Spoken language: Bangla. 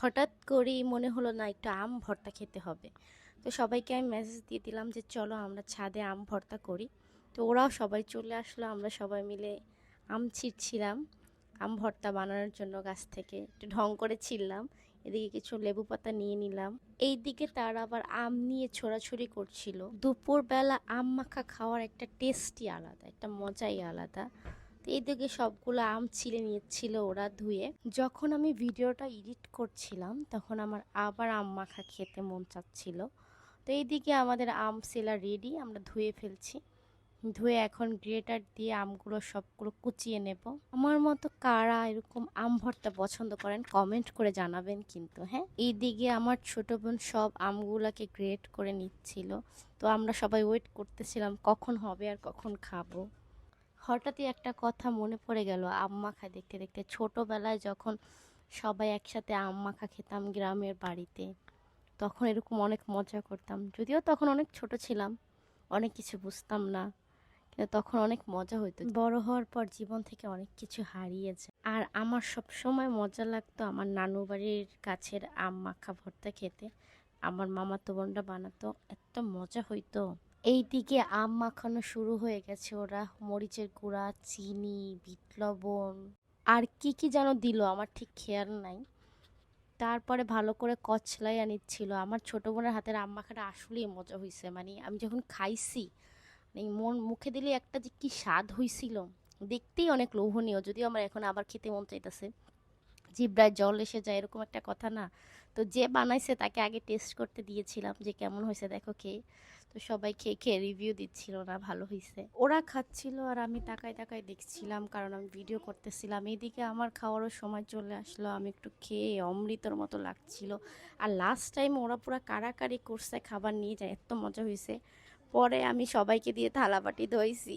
হঠাৎ করেই মনে হলো না একটু আম ভর্তা খেতে হবে। তো সবাইকে আমি মেসেজ দিয়ে দিলাম যে চলো আমরা ছাদে আম ভর্তা করি। তো ওরাও সবাই চলে আসলো, আমরা সবাই মিলে আম ছিঁড়ছিলাম আম ভর্তা বানানোর জন্য। গাছ থেকে একটু ঢং করে ছিঁড়লাম, এদিকে কিছু লেবু পাতা নিয়ে নিলাম। এইদিকে তারা আবার আম নিয়ে ছোড়াছুড়ি করছিল। দুপুরবেলা আম মাখা খাওয়ার একটা টেস্টই আলাদা, একটা মজাই আলাদা। তো এইদিকে সবগুলো আম ছিলে নিচ্ছিল ওরা ধুয়ে। যখন আমি ভিডিওটা এডিট করছিলাম তখন আমার আবার আম মাখা খেতে মন চাচ্ছিল। তো এইদিকে আমাদের আম ছিলা রেডি, আমরা ধুয়ে ফেলছি। ধুয়ে এখন গ্রেটার দিয়ে আমগুলো সবগুলো কুচিয়ে নেব। আমার মতো কারা এরকম আম ভর্তা পছন্দ করেন কমেন্ট করে জানাবেন কিন্তু। হ্যাঁ, এইদিকে আমার ছোট বোন সব আমগুলাকে গ্রেট করে নিচ্ছিল। তো আমরা সবাই ওয়েট করতেছিলাম কখন হবে আর কখন খাবো। হঠাৎই একটা কথা মনে পড়ে গেল আম মাখা দেখতে দেখতে। ছোটবেলায় যখন সবাই একসাথে আম মাখা খেতাম গ্রামের বাড়িতে, তখন এরকম অনেক মজা করতাম। যদিও তখন অনেক ছোট ছিলাম, অনেক কিছু বুঝতাম না, কিন্তু তখন অনেক মজা হইতো। বড় হওয়ার পর জীবন থেকে অনেক কিছু হারিয়ে যায়। আর আমার সব সময় মজা লাগতো আমার নানু বাড়ির কাছের আম মাখা ভর্তা খেতে। আমার মামাতো বোনরা বানাতো, এত মজা হইতো। এইদিকে আম মাখানো শুরু হয়ে গেছে, ওরা মরিচের গুঁড়া, চিনি, বিট লবণ আর কি কি যেন দিল, আমার ঠিক খেয়াল নাই। তারপরে ভালো করে কচলাইয়া নিচ্ছিল। আমার ছোট বোনের হাতের আম মাখাটা আসলেই মজা হয়েছে, মানে আমি যখন খাইছি মানে মন মুখে দিলে একটা যে কি স্বাদ হয়েছিল, দেখতেই অনেক লোভনীয়। যদিও আমার এখন আবার খেতে মন চাইতেছে, জিহ্বায় জল এসে যায়, এরকম একটা কথা না। তো যে বানাইছে তাকে আগে টেস্ট করতে দিয়েছিলাম যে কেমন হয়েছে দেখো খেয়ে। তো সবাই খেয়ে খেয়ে রিভিউ দিচ্ছিল না ভালো হয়েছে। ওরা খাচ্ছিল আর আমি তাকায় তাকায় দেখছিলাম, কারণ আমি ভিডিও করতেছিলাম। এইদিকে আমার খাওয়ারও সময় চলে আসলো, আমি একটু খেয়ে অমৃতর মতো লাগছিল। আর লাস্ট টাইম ওরা পুরো কাড়াকাড়ি করছে খাবার নিয়ে যায়, এত মজা হয়েছে। পরে আমি সবাইকে দিয়ে থালা বাটি ধুইছি।